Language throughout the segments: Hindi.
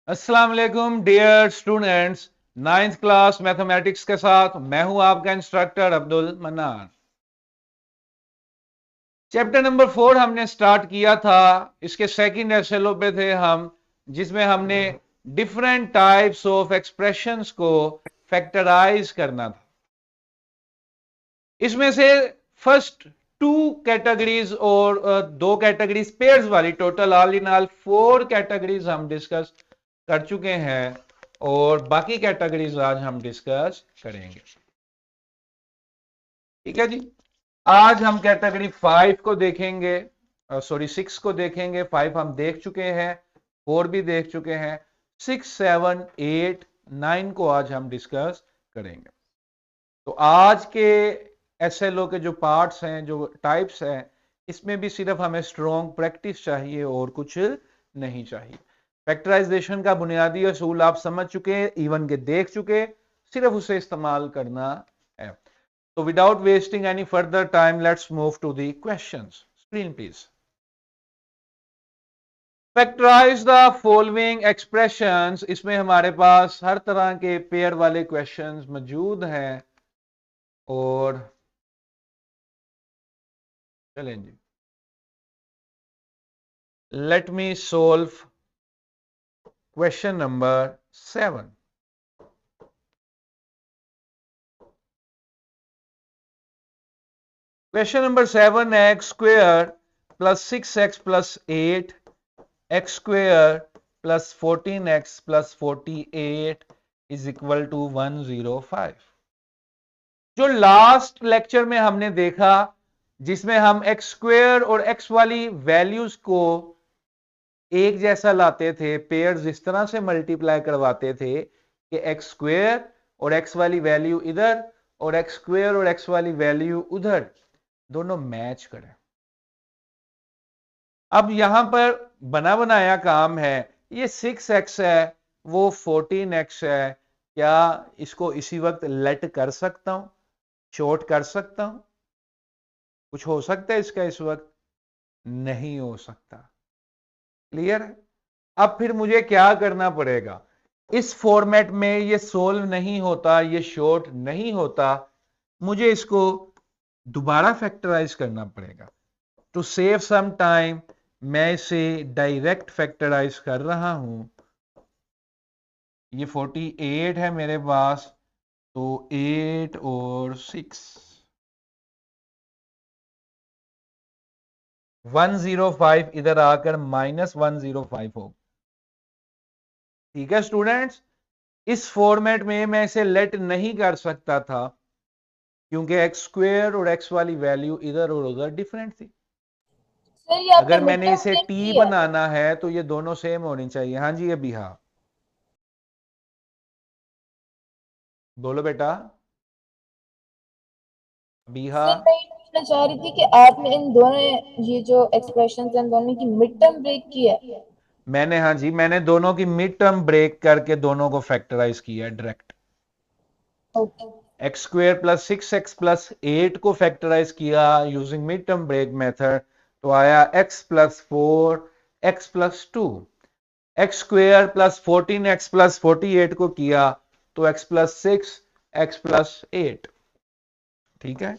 अस्सलाम वालेकुम dear students. Ninth class mathematics के साथ मैं हूं आपका instructor Abdul Mannan. Chapter number 4 हमने स्टार्ट किया था। इसके सेकंड एसएलओ पे थे हम, जिसमें हमने डिफरेंट टाइप्स ऑफ एक्सप्रेशंस को फैक्टराइज करना था। इसमें से फर्स्ट टू कैटेगरीज और दो कैटेगरीज पेयर्स वाली, total all in all 4 categories हम डिस्कस कर चुके हैं और बाकी कैटेगरीज आज हम डिस्कस करेंगे। ठीक है जी। आज हम कैटेगरी 5 को देखेंगे, सॉरी 6 को देखेंगे। 5 हम देख चुके हैं, 4 भी देख चुके हैं। 6, 7, 8, 9 को आज हम डिस्कस करेंगे। तो आज के एसएलओ के जो पार्ट्स हैं, जो टाइप्स हैं, इसमें भी सिर्फ हमें स्ट्रॉन्ग प्रैक्टिस चाहिए और कुछ नहीं चाहिए। फैक्टराइजेशन का बुनियादी असूल आप समझ चुके, इवन के देख चुके, सिर्फ उसे इस्तेमाल करना है। तो without wasting any further time let's move to the questions. Screen please. Factorise the following expressions. इसमें हमारे पास हर तरह के पेयर वाले क्वेश्चंस मौजूद हैं और चलें जी, let me solve question number 7। Question number 7 है x square plus 6x plus 8 x square plus 14x plus 48 is equal to 105। जो लास्ट लेक्चर में हमने देखा, जिसमें हम एक्स स्क्वेयर और एक्स वाली वैल्यूज को एक जैसा लाते थे, पेयर्स इस तरह से मल्टीप्लाई करवाते थे कि एक्स स्क्वेयर और एक्स वाली वैल्यू इधर और एक्स स्क्वेयर और एक्स वाली वैल्यू उधर दोनों मैच करें। अब यहां पर बना बनाया काम है। ये 6x है, वो 14x है। क्या इसको इसी वक्त लेट कर सकता हूं, शॉर्ट कर सकता हूं? कुछ हो सकता है इसका इस वक्त? नहीं हो सकता। क्लियर है? अब फिर मुझे क्या करना पड़ेगा? इस फॉर्मेट में ये सोल्व नहीं होता, ये शॉर्ट नहीं होता। मुझे इसको दोबारा फैक्टराइज करना पड़ेगा। टू सेव सम टाइम मैं इसे डायरेक्ट फैक्टराइज कर रहा हूं। ये 48 है मेरे पास, तो 8 और 6 105 इधर आकर -105 हो। ठीक है स्टूडेंट्स, इस फॉर्मेट में मैं इसे लेट नहीं कर सकता था क्योंकि एक्स स्क्वेयर और एक्स वाली वैल्यू इधर और उधर डिफरेंट थी। सर ये आपने अगर मिड मैंने टर्म इसे ब्रेक टी की है। बनाना है तो ये दोनों सेम होनी चाहिए। हाँ जी, अभी हाँ, बोलो बेटा। अभी हाँ। सर मैं ये पूछना चाह रही थी कि आपने इन दोनों ये जो एक्सप्रेशन हैं इन दोनों की मिड टर्म ब्रेक की है। मैंने, हाँ जी, मैंने दोनों की मिड टर्म ब्रेक करके दोनों को फैक्टराइज किया direct. Okay. X square plus 6x plus 8 को फैक्टराइज किया using mid term break method, तो आया x plus 4 x plus 2। X square plus 14x plus 48 को किया तो x प्लस 6 x प्लस 8। ठीक है।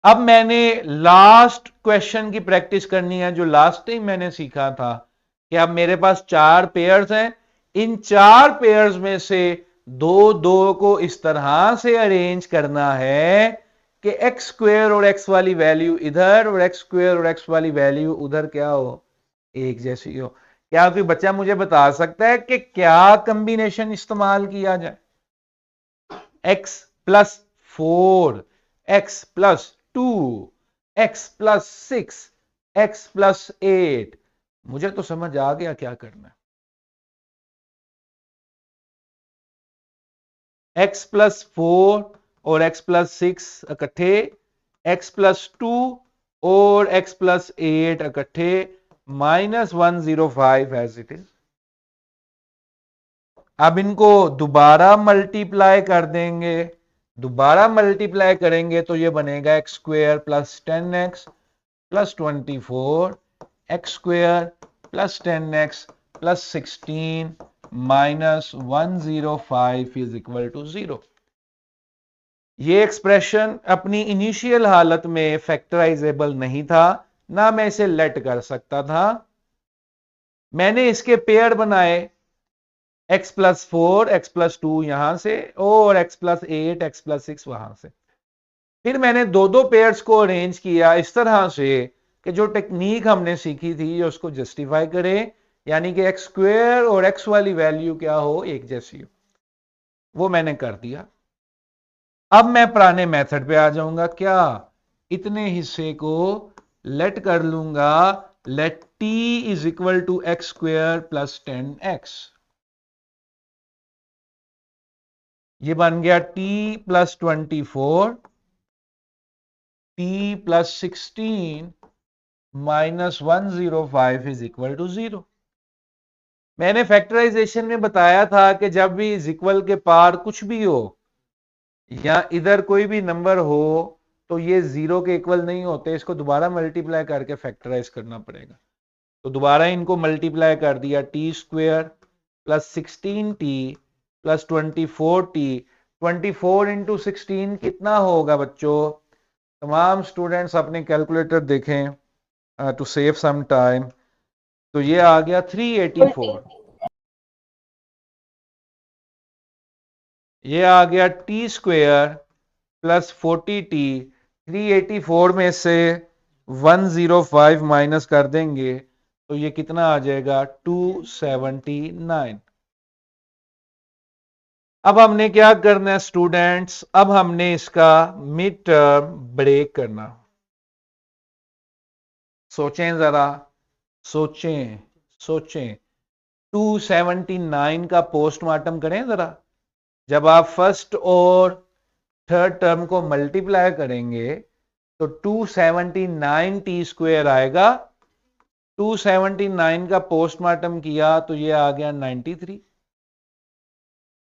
अब मैंने लास्ट क्वेश्चन की प्रैक्टिस करनी है, जो लास्ट टाइम मैंने सीखा था कि अब मेरे पास 4 पेयर्स हैं। इन 4 पेयर्स में से दो दो को इस तरह से अरेंज करना है कि एक्स स्क्वेयर और एक्स वाली वैल्यू इधर और एक्स स्क्वेयर और एक्स वाली वैल्यू उधर क्या हो, एक जैसी हो। क्या कोई बच्चा मुझे बता सकता है कि क्या कंबीनेशन इस्तेमाल किया जाए? X plus 4 x plus 2 x plus 6 x plus 8। मुझे तो समझ आ गया क्या करना है। एक्स प्लस 4 और एक्स प्लस 6 इकट्ठे, एक्स प्लस 2 और एक्स प्लस 8 इकट्ठे, -105 एज इट इज। अब इनको दोबारा मल्टीप्लाई कर देंगे। दोबारा मल्टीप्लाई करेंगे तो ये बनेगा x square plus 10x plus 24 x square plus 10x plus 16 minus 105 is equal to 0। ये एक्सप्रेशन अपनी इनिशियल हालत में फैक्टराइजेबल नहीं था, ना मैं इसे लेट कर सकता था। मैंने इसके पेयर बनाए, x प्लस 4, x प्लस 2 यहां से और x प्लस 8, x प्लस 6 वहां से। फिर मैंने दो दो पेयर्स को अरेंज किया इस तरह से कि जो टेक्निक हमने सीखी थी उसको जस्टिफाई करे, यानी कि एक्स स्क्वेयर और एक्स वाली वैल्यू क्या हो, एक जैसी हो। वो मैंने कर दिया। अब मैं पुराने मेथड पे आ जाऊंगा। क्या इतने हिस्से को लेट कर लूंगा, let t is equal to x square plus 10x। ये बन गया t plus 24, t plus 16 minus 105 is equal to 0। मैंने फैक्टराइजेशन में बताया था कि जब भी इज इक्वल के पार कुछ भी हो या इधर कोई भी नंबर हो तो ये 0 के इक्वल नहीं होते, इसको दोबारा मल्टीप्लाई करके फैक्टराइज करना पड़ेगा। तो दोबारा इनको मल्टीप्लाई कर दिया, T square plus 16t plus 24t। 24 into 16 कितना होगा बच्चों? तमाम स्टूडेंट्स अपने कैलकुलेटर देखें टू सेव सम टाइम। तो ये आ गया 384। ये आ गया टी स्क्वेयर प्लस 40t। 384 में से 105 माइनस कर देंगे तो ये कितना आ जाएगा? 279। अब हमने क्या करना है स्टूडेंट्स? अब हमने इसका मिड टर्म ब्रेक करना। सोचें जरा, सोचें सोचें। 279 का पोस्टमार्टम करें जरा। जब आप फर्स्ट और थर्ड टर्म को मल्टीप्लाई करेंगे तो 279 टी स्क्वेयर आएगा। 279 का पोस्टमार्टम किया तो ये आ गया 93।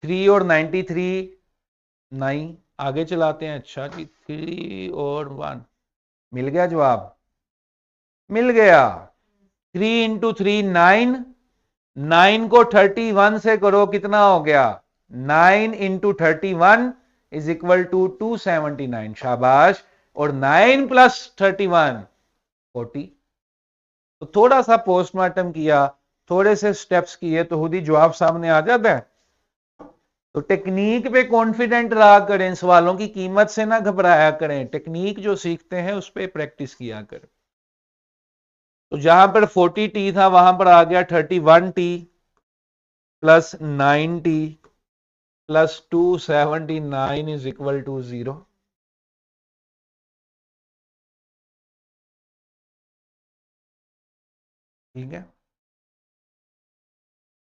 3 और 93 9, आगे चलाते हैं। अच्छा जी, 3 और 1 मिल गया जवाब, मिल गया। 3 इंटू 3 9, 9 को 31 से करो, कितना हो गया? 9 इंटू 31 इज इक्वल टू 279। शाबाश। और 9 प्लस 31 40। तो थोड़ा सा पोस्टमार्टम किया, थोड़े से स्टेप्स किए तो खुद ही जवाब सामने आ जाता है। तो टेक्निक पे कॉन्फिडेंट रहा करें, सवालों की कीमत से ना घबराया करें, टेक्निक जो सीखते हैं उस पर प्रैक्टिस किया करें। तो जहां पर 40t था वहां पर आ गया 31t plus 9t plus 279 is equal to 0। ठीक है,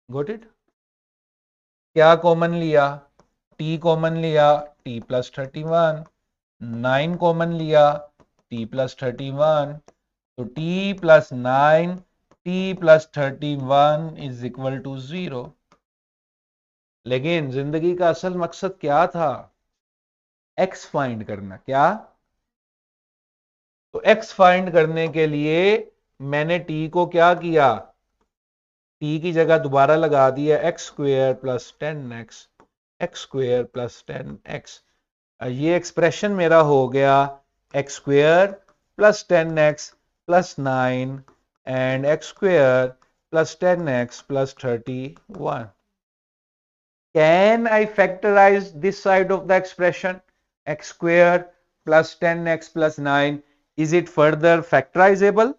गॉट इट? क्या कॉमन लिया? t कॉमन लिया, t प्लस 31। 9 कॉमन लिया, t प्लस 31। तो t plus 9, t plus 31 is equal to 0। लेकिन जिंदगी का असल मकसद क्या था? x फाइंड करना। क्या? तो x फाइंड करने के लिए मैंने t को क्या किया? t की जगह दोबारा लगा दिया x square plus 10x, x square plus 10x। ये एक्सप्रेशन मेरा हो गया x square plus 10x plus 9 and x square plus 10x plus 31। Can I factorize this side of the expression? X square plus 10x plus 9. Is it further factorizable?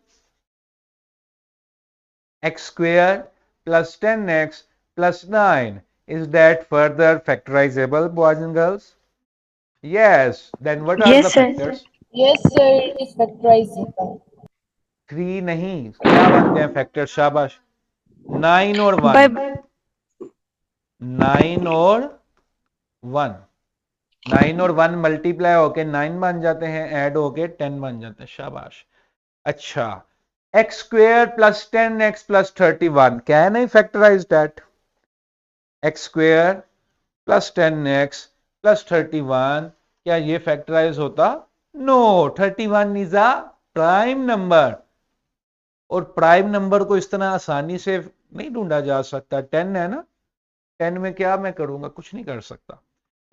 X square plus 10x plus 9. Is that further factorizable, boys and girls? Yes. Then what are the Yes, sir. factors? Yes, sir, it is factorizable. 3 नहीं, क्या बनते हैं फैक्टर? शाबाश। 9 और 1। By 9 और 1। 9 और 1 मल्टीप्लाई होके 9 बन जाते हैं, ऐड होके 10 बन जाते हैं। शाबाश। अच्छा, x square plus 10x plus 31, can I factorise that? X square plus 10x plus 31, क्या ये फैक्टराइज होता? No. 31 is a prime number, और प्राइम नंबर को इस तरह आसानी से नहीं ढूंढा जा सकता। 10 है ना, 10 में क्या मैं करूंगा, कुछ नहीं कर सकता,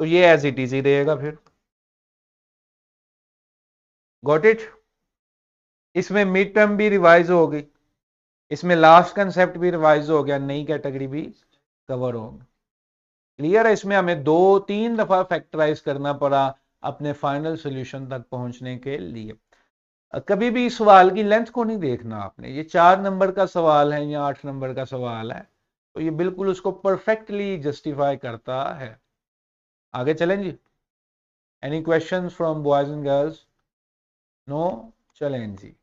तो ये एज इट इज ही रहेगा फिर। Got it. इसमें मिड टर्म भी रिवाइज होगी, इसमें लास्ट कंसेप्ट भी रिवाइज हो गया, नई कैटेगरी भी कवर होगी। क्लियर है। इसमें हमें 2-3 दफा फैक्टराइज करना पड़ा अपने फाइनल सॉल्यूशन तक पहुंचने के लिए। कभी भी सवाल की लेंथ को नहीं देखना आपने, ये 4 नंबर का सवाल है या 8 नंबर का सवाल है, तो ये बिल्कुल उसको परफेक्टली जस्टिफाई करता है। आगे चलें जी। Any question from boys and girls? No, चलें जी।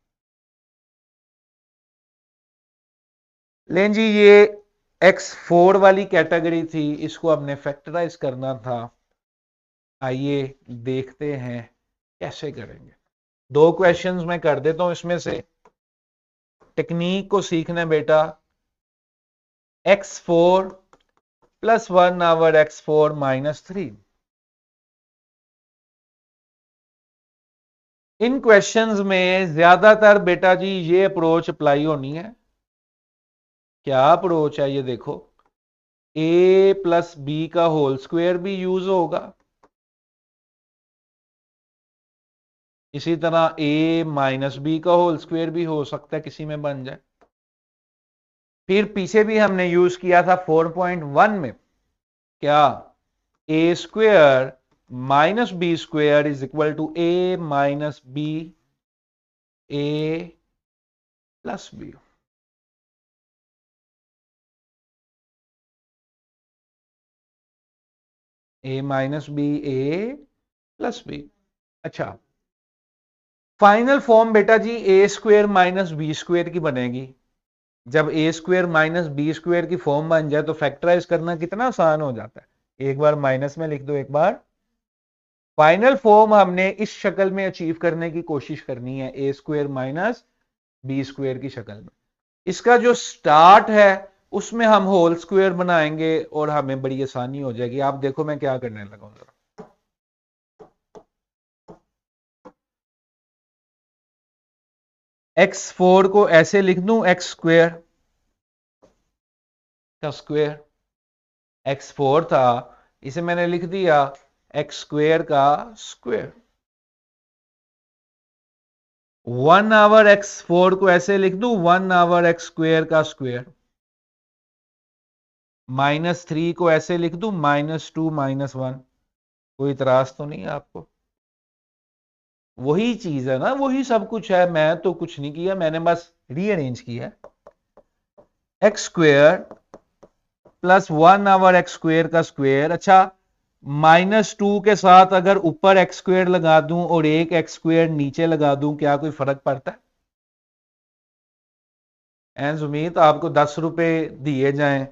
लें जी, ये x4 वाली कैटेगरी थी, इसको हमने फैक्टराइज करना था। आइए देखते हैं कैसे करेंगे। 2 क्वेश्चंस मैं कर देता हूं इसमें से। टेक्निक को सीखना बेटा। x4 plus 1 over x4 minus 3। इन क्वेश्चंस में ज्यादातर बेटा जी ये अप्रोच अप्लाई होनी है। क्या अप्रोच है ये देखो, a प्लस बी का होल स्क्वायर भी यूज होगा, इसी तरह a माइनस बी का होल स्क्वायर भी हो सकता है, किसी में बन जाए। फिर पीछे भी हमने यूज किया था 4.1 में, क्या a square minus b square is equal to a minus b a plus b. a minus b a plus b. अच्छा, फाइनल फॉर्म बेटा जी a square minus b square की बनेगी। जब a square minus b square की फॉर्म बन जाए तो फैक्टराइज करना कितना आसान हो जाता है। एक बार माइनस में लिख दो, एक बार। फाइनल फॉर्म हमने इस शक्ल में अचीव करने की कोशिश करनी है, ए स्क्वेयर माइनस बी स्क्वेयर की शक्ल में। इसका जो स्टार्ट है उसमें हम होल स्क्वेयर बनाएंगे और हमें बड़ी आसानी हो जाएगी। आप देखो मैं क्या करने लगा हूं जरा। x4 को ऐसे लिख दूं, एक्स स्क्वेयर का स्क्वेयर, x4 था, इसे मैंने लिख दिया एक्स स्क्वेयर का स्क्वेयर। 1 आवर x4 को ऐसे लिख दूं, 1 आवर एक्स स्क्वेयर का स्क्वेयर। माइनस 3 को ऐसे लिख दूं, -2 -1। कोई इतराज तो नहीं है आपको? वही चीज है ना, वही सब कुछ है, मैं तो कुछ नहीं किया, मैंने बस रीअरेंज किया। X square plus 1 over x square का स्क्वेयर। अच्छा, -2 के साथ अगर ऊपर एक्स स्क्वेयर लगा दूं और एक एक्स स्क्वेयर नीचे लगा दूं, क्या कोई फर्क पड़ता है? एन सुमीत, आपको 10 रुपए दिए जाएं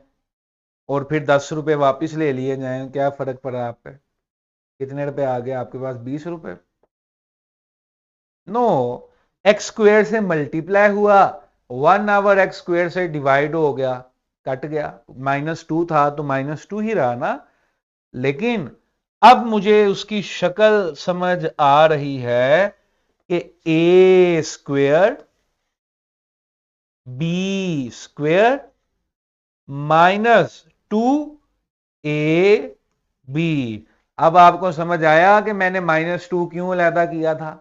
और फिर 10 रुपए वापस ले लिए जाएं, क्या फर्क पड़ा आप पे? कितने रुपए आ गए आपके पास? 20 रुपए। नो, एक्स स्क्वेयर से मल्टीप्लाई हुआ, 1 आवर एक्स स्क्वेयर से डिवाइड हो गया, कट गया। -2 था तो -2 ही रहा ना। लेकिन अब मुझे उसकी शक्ल समझ आ रही है कि a square b square -2 a b. अब आपको समझ आया कि मैंने -2 क्यों अलहदा किया था।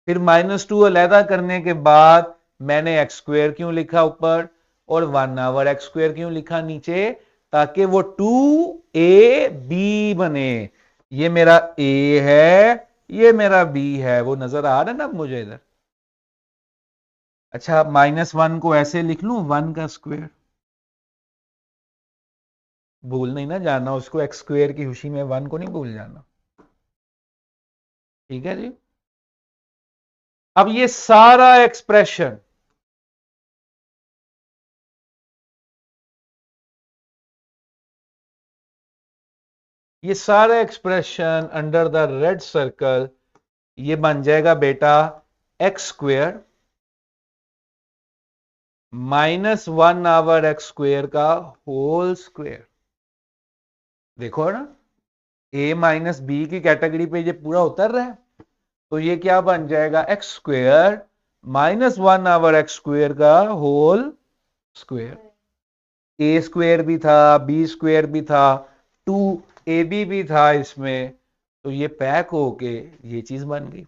फिर -2 अलहदा करने के बाद मैंने एक्स स्क्वेयर क्यों लिखा ऊपर और 1 आवर एक्स स्क्वेयर क्यों लिखा नीचे, ताकि वो 2 ए बी बने। ये मेरा ए है, ये मेरा बी है, वो नजर आ रहा है ना मुझे इधर। अच्छा, -1 को ऐसे लिख लूं, 1 का स्क्वेयर। भूल नहीं ना जाना उसको, एक्स स्क्वेयर की खुशी में 1 को नहीं भूल जाना। ठीक है जी। अब ये सारा एक्सप्रेशन ये सारा expression under the red circle ये बन जाएगा बेटा x square -1 over x square का होल स्क्वेयर। देखो ना, ए माइनस बी की कैटेगरी पे ये पूरा उतर रहा है, तो ये क्या बन जाएगा, x square -1 over x square का होल स्क्वेयर। ए स्क्वेयर भी था, बी स्क्वेयर भी था, 2ab भी था इसमें, तो ये पैक होके ये चीज बन गई।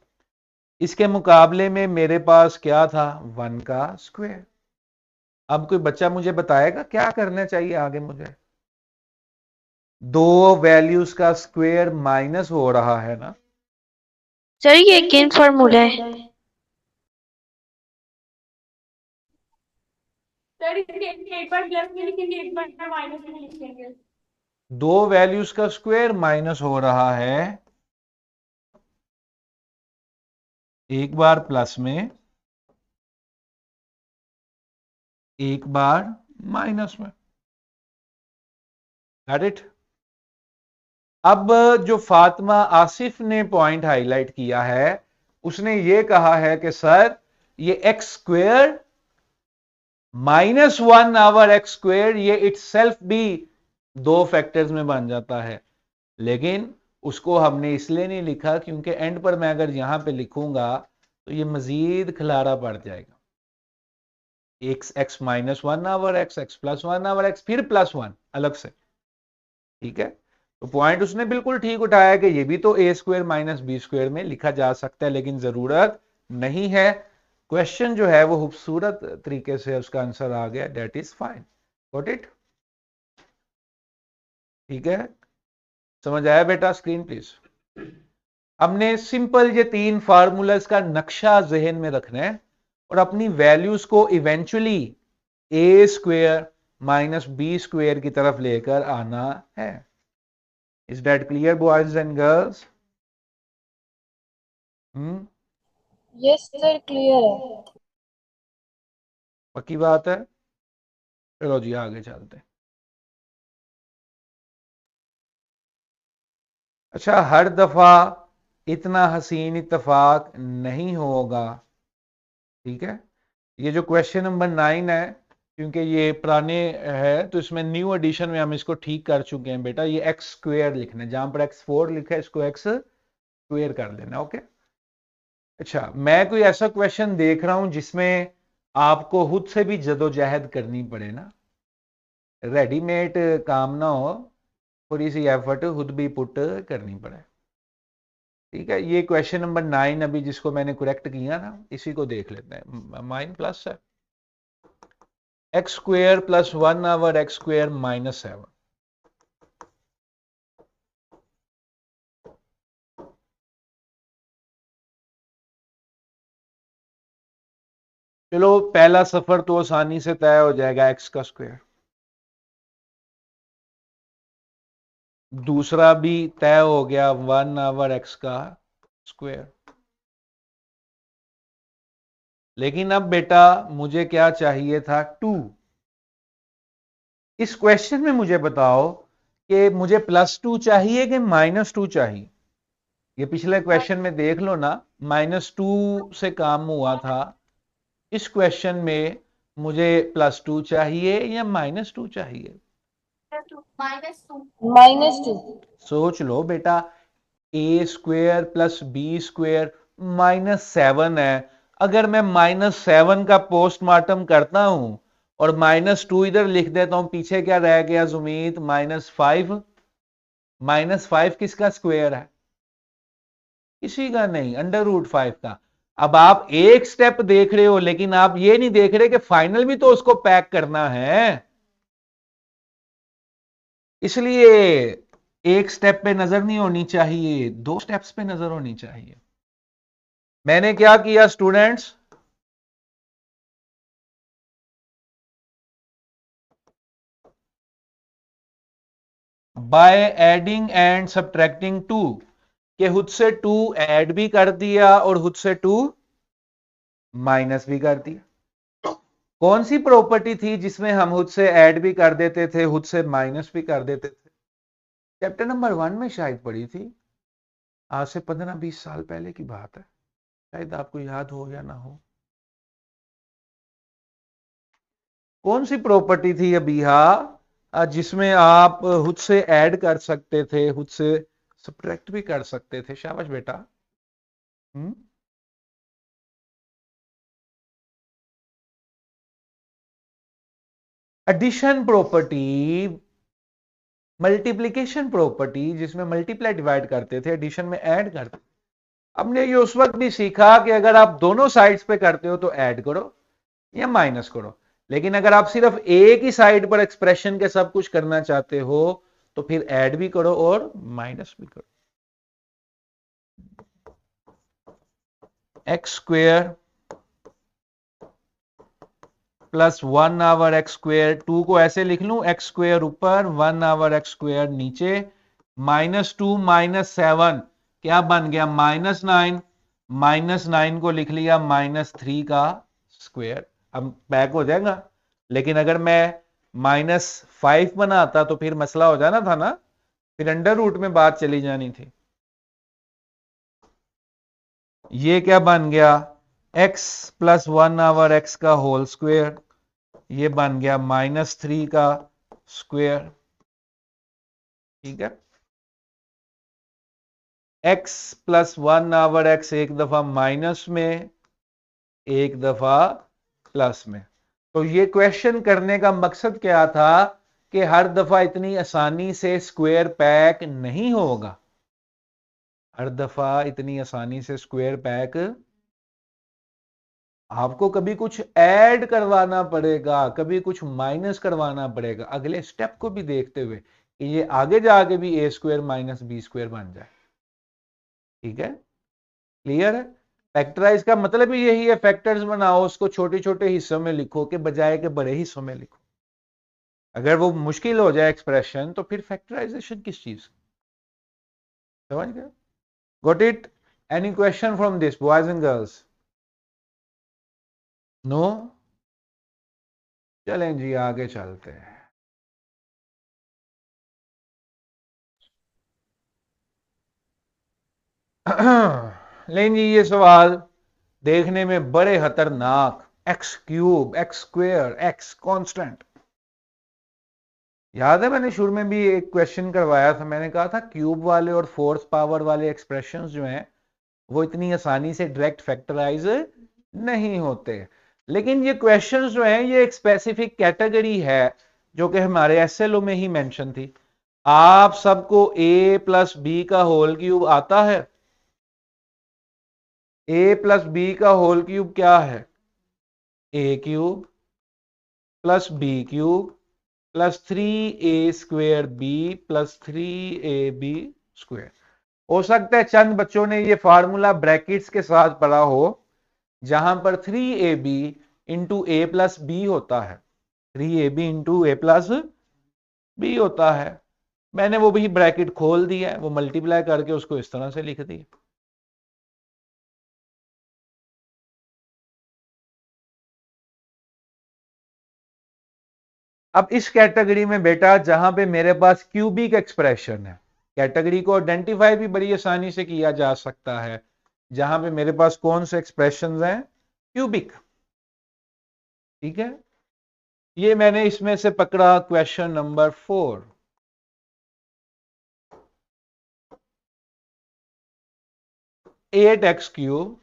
इसके मुकाबले में मेरे पास क्या था, 1 का स्क्वायर। अब कोई बच्चा मुझे बताएगा क्या करना चाहिए आगे मुझे? दो वैल्यूज का स्क्वायर माइनस हो रहा है ना। सर ये किन फॉर्मूला है? सर एक बार प्लस में लिखेंगे, एक बार माइनस में लिखेंगे। दो वैल्यूज का स्क्वायर माइनस हो रहा है, एक बार प्लस में, एक बार माइनस में। Got it? अब जो फातिमा आसिफ ने पॉइंट हाईलाइट किया है, उसने ये कहा है कि सर ये x square -1 over x square ये इटसेल्फ भी दो फैक्टर्स में बन जाता है, लेकिन उसको हमने इसलिए नहीं लिखा क्योंकि एंड पर मैं अगर यहां पे लिखूंगा तो ये मजीद खिलारा पड़ जाएगा। X -1 over x, x +1 over x, फिर +1 अलग से। ठीक है, तो पॉइंट उसने बिल्कुल ठीक उठाया कि ये भी तो ए स्क्वेयर माइनस बी स्क्वेयर में लिखा जा सकता है, लेकिन जरूरत नहीं है। क्वेश्चन जो है वो खूबसूरत तरीके से उसका आंसर आ गया, that is fine. Got it? ठीक है, समझ आया बेटा? Screen please. हमने सिंपल ये तीन फार्मूलाज का नक्शा जहन में रखना है और अपनी वैल्यूज को इवेंचुअली ए स्क्वेयर माइनस बी स्क्वेयर की तरफ लेकर आना है। Is that clear boys and girls? Yes sir, clear है। पक्की बात है? चलो जी आगे चलते हैं। अच्छा, हर दफा इतना हसीन इत्तेफाक नहीं होगा। ठीक है, ये जो क्वेश्चन नंबर 9 है, क्योंकि ये पुराने है तो इसमें न्यू एडिशन में हम इसको ठीक कर चुके हैं बेटा। ये एक्स स्क्वेयर लिखना है, जहां पर x4 लिखा है इसको एक्स स्क्वेयर कर लेना। ओके। अच्छा, मैं कोई ऐसा क्वेश्चन देख रहा हूं जिसमें आपको खुद से भी जदोजहद करनी पड़े ना, रेडीमेड काम ना हो, थोड़ी सी एफर्ट खुद भी पुट करनी पड़े। ठीक है, ये क्वेश्चन नंबर 9 अभी जिसको मैंने करेक्ट किया ना, इसी को देख लेते हैं। माइन प्लस है x square +1 over x square -7। चलो पहला सफर तो आसानी से तय हो जाएगा, एक्स का स्क्वायर। दूसरा भी तय हो गया, 1 आवर एक्स का स्क्वायर। लेकिन अब बेटा मुझे क्या चाहिए था, 2। इस क्वेश्चन में मुझे बताओ कि मुझे +2 चाहिए कि -2 चाहिए। ये पिछले क्वेश्चन में देख लो ना, -2 से काम हुआ था। इस क्वेश्चन में मुझे +2 चाहिए या -2 चाहिए? -2। सोच लो बेटा, ए स्क्वेयर प्लस बी स्क्वेयर -7 है। अगर मैं -7 का पोस्टमार्टम करता हूं और -2 इधर लिख देता हूं, पीछे क्या रह गया जुमीत? -5। -5 किसका स्क्वेयर है? किसी का नहीं, √5 का। अब आप एक स्टेप देख रहे हो, लेकिन आप ये नहीं देख रहे कि फाइनल भी तो उसको पैक करना है। इसलिए एक स्टेप पे नजर नहीं होनी चाहिए, दो स्टेप्स पे नजर होनी चाहिए। मैंने क्या किया students? By adding and subtracting 2, के खुद से 2 ऐड भी कर दिया और खुद से 2 माइनस भी कर दिया। कौन सी प्रॉपर्टी थी जिसमें हम खुद से ऐड भी कर देते थे, खुद से माइनस भी कर देते थे? चैप्टर नंबर 1 में शायद पढ़ी थी, आज से 15-20 साल पहले की बात है, शायद आपको याद हो या ना हो। कौन सी प्रॉपर्टी थी अबीहा जिसमें आप खुद से ऐड कर सकते थे, खुद से सब्ट्रैक्ट भी कर सकते थे? शाबाश बेटा। हम्म एडिशन प्रॉपर्टी, मल्टीप्लीकेशन प्रॉपर्टी जिसमें मल्टीप्लाई डिवाइड करते थे, एडिशन में ऐड करते। हमने ये उस वक्त भी सीखा कि अगर आप दोनों साइड्स पे करते हो तो ऐड करो या माइनस करो, लेकिन अगर आप सिर्फ एक ही साइड पर एक्सप्रेशन के सब कुछ करना चाहते हो तो फिर ऐड भी करो और माइनस भी करो। एक्स स्क्वेयर प्लस 1/x², 2 को ऐसे लिख लूं, एक्स स्क्वेयर ऊपर 1/x² नीचे, -2 -7 क्या बन गया, -9, -9 को लिख लिया -3 का स्क्वायर। अब बैक हो जाएगा, लेकिन अगर मैं -5 बनाता तो फिर मसला हो जाना था ना, फिर अंडर रूट में बात चली जानी थी। ये क्या बन गया, x प्लस 1/x का होल स्क्वायर, ये बन गया -3 का स्क्वायर। ठीक है, x प्लस 1/x एक दफा माइनस में, एक दफा प्लस में। तो ये क्वेश्चन करने का मकसद क्या था कि हर दफा इतनी आसानी से स्क्वायर पैक नहीं होगा, हर दफा इतनी आसानी से स्क्वायर पैक, आपको कभी कुछ ऐड करवाना पड़ेगा, कभी कुछ माइनस करवाना पड़ेगा, अगले स्टेप को भी देखते हुए कि ये आगे जाके भी a² माइनस b² बन जाए। ठीक है, क्लियर है। फैक्टराइज का मतलब ही यही है, फैक्टर्स बनाओ, उसको छोटे छोटे हिस्सों में लिखो के बजाय के बड़े हिस्सों में लिखो। अगर वो मुश्किल हो जाए एक्सप्रेशन तो फिर फैक्टराइजेशन किस चीज, समझ गए। Got it. Any question from this boys and girls? No, चलें जी आगे चलते हैं। लेकिन जी ये सवाल देखने में बड़े खतरनाक, x³ x² x कांस्टेंट। याद है मैंने शुरू में भी एक क्वेश्चन करवाया था, मैंने कहा था क्यूब वाले और फोर्थ पावर वाले एक्सप्रेशंस जो हैं वो इतनी आसानी से डायरेक्ट फैक्टराइज नहीं होते। लेकिन ये क्वेश्चंस जो हैं ये एक स्पेसिफिक कैटेगरी है जो कि हमारे एसएलओ में ही मेंशन थी। आप सबको a प्लस बी का होल क्यूब आता है? a प्लस बी का होल क्यूब क्या है, a³ plus b³ plus 3a² b plus 3ab²। हो सकता है चंद बच्चों ने ये फार्मूला ब्रैकेट्स के साथ पढ़ा हो, जहां पर 3ab इंटू ए प्लस बी होता है, 3ab इंटू ए प्लस बी होता है। मैंने वो भी ब्रैकेट खोल दिया है, वो मल्टीप्लाई करके उसको इस तरह से लिख दिया। अब इस कैटेगरी में बेटा जहां पे मेरे पास क्यूबिक एक्सप्रेशन है, कैटेगरी को आइडेंटिफाई भी बड़ी आसानी से किया जा सकता है, जहां पे मेरे पास कौन से एक्सप्रेशंस हैं, क्यूबिक। ठीक है, ये मैंने इसमें से पकड़ा question number 4। (8x³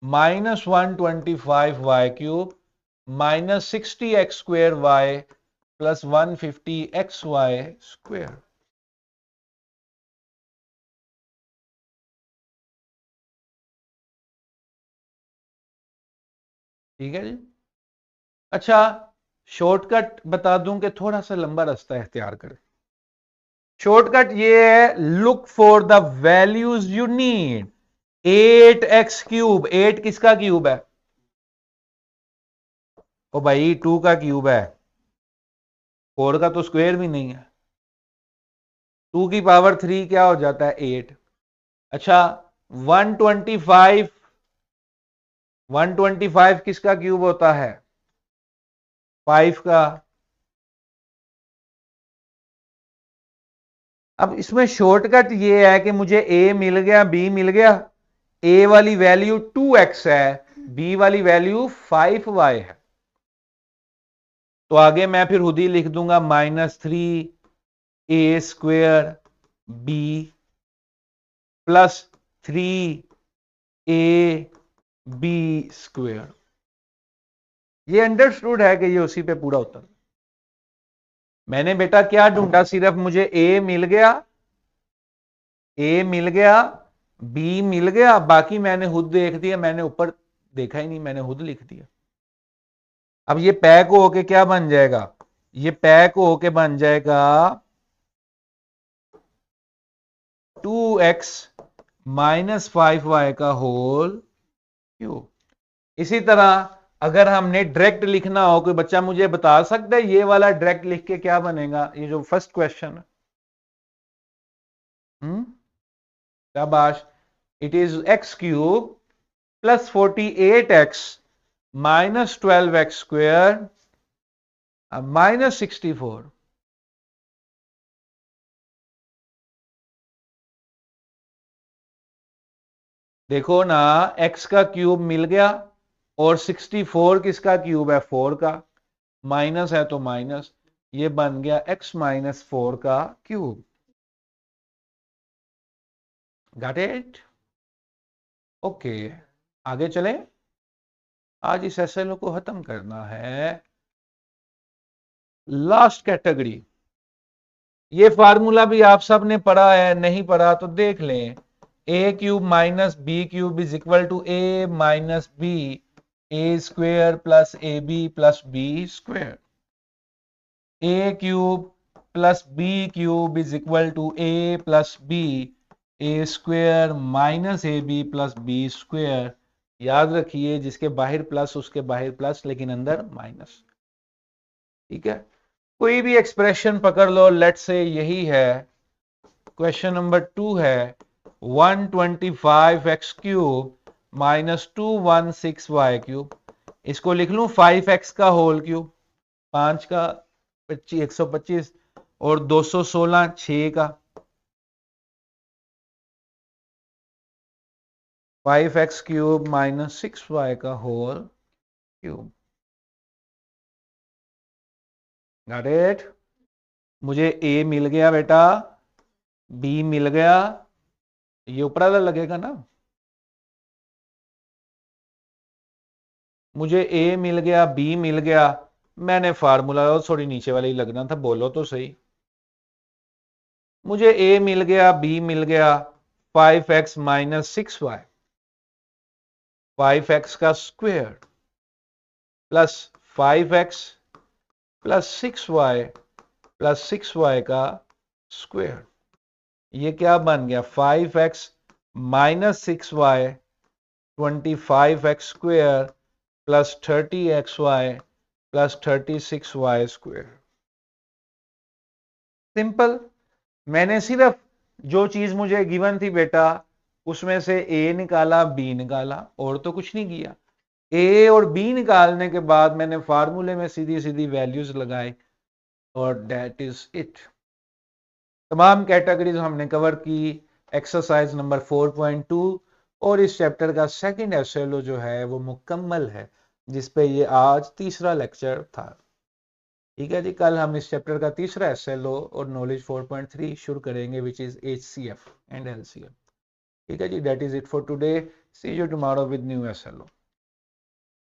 minus 125y³ minus 60x² plus 150xy²। ठीक है जी। अच्छा, शॉर्टकट बता दूं कि थोड़ा सा लंबा रास्ता इख्तियार करें। शॉर्टकट ये है, look for the values you need. 8x³, 8 किसका क्यूब है? ओ भाई 2 का क्यूब है, 4 का तो स्क्वायर भी नहीं है। 2 की पावर 3 क्या हो जाता है, 8। अच्छा, 125, 125 किसका क्यूब होता है, 5 का। अब इसमें शॉर्टकट ये है कि मुझे a मिल गया, b मिल गया। a वाली वैल्यू 2x है, b वाली वैल्यू 5y है, तो आगे मैं फिर खुद ही लिख दूंगा -3a² b प्लस 3ab²। ये अंडरस्टूड है कि ये उसी पे पूरा होता है। मैंने बेटा क्या ढूंढा, सिर्फ मुझे ए मिल गया, ए मिल गया, बी मिल गया, बाकी मैंने खुद देख दिया, मैंने ऊपर देखा ही नहीं, मैंने खुद लिख दिया। अब ये पैक होके क्या बन जाएगा, ये पैक होके बन जाएगा 2x माइनस 5y का होल क्यूब। इसी तरह अगर हमने डायरेक्ट लिखना हो, कोई बच्चा मुझे बता सकता है ये वाला डायरेक्ट लिख के क्या बनेगा, ये जो फर्स्ट क्वेश्चन है। शाबाश। It is x cube plus 48x minus 12x square minus 64। देखो ना, x का क्यूब मिल गया और 64 किसका क्यूब है, 4 का, माइनस है तो माइनस, ये बन गया x माइनस 4 का क्यूब। Got it? ओके, आगे चले। आज इस एसएलओ को खत्म करना है। लास्ट कैटेगरी, ये फार्मूला भी आप सब ने पढ़ा है, नहीं पढ़ा तो देख लें। A cube minus b cube is equal to a minus b, a square plus a b plus b square. A cube plus b cube is equal to a plus b, a square minus a b plus b square. याद रखिए, जिसके बाहर प्लस उसके बाहर प्लस, लेकिन अंदर माइनस। ठीक है, कोई भी एक्सप्रेशन पकड़ लो, लेट से यही है। क्वेश्चन नंबर 2 है 125x cube minus 216y cube. इसको लिख लूं 5x का होल क्यूब, 5 का 125 और 216 6 का, 5x क्यूब माइनस 6y का होल क्यूब। Got it? मुझे a मिल गया बेटा, b मिल गया, ये ऊपर वाला लगेगा ना, मुझे a मिल गया, b मिल गया, मैंने फार्मूला थोड़ी नीचे वाले ही लगना था, बोलो तो सही। मुझे a मिल गया, b मिल गया, 5x माइनस 6y, 5x का square plus 5x plus 6y plus 6y का स्क्वायर। ये क्या बन गया, 5x minus 6y 25x square plus 30xy plus 36y square. Simple. मैंने सिर्फ जो चीज मुझे गिवन थी बेटा, उसमें से a निकाला, b निकाला, और तो कुछ नहीं किया। a और b निकालने के बाद मैंने फार्मूले में सीधी सीधी वैल्यूज लगाई और दैट इज इट। तमाम कैटेगरीज हमने कवर की। एक्सरसाइज नंबर 4.2 और इस चैप्टर का सेकंड एसएलओ जो है वो मुकम्मल है, जिसपे ये आज तीसरा लेक्चर था। ठीक है जी, कल हम इस चैप्टर का तीसरा एसएलओ और नॉलेज 4.3 शुरू करेंगे, which is HCF and LCM. ठीक है जी, that is it for today. See you tomorrow with new SLO.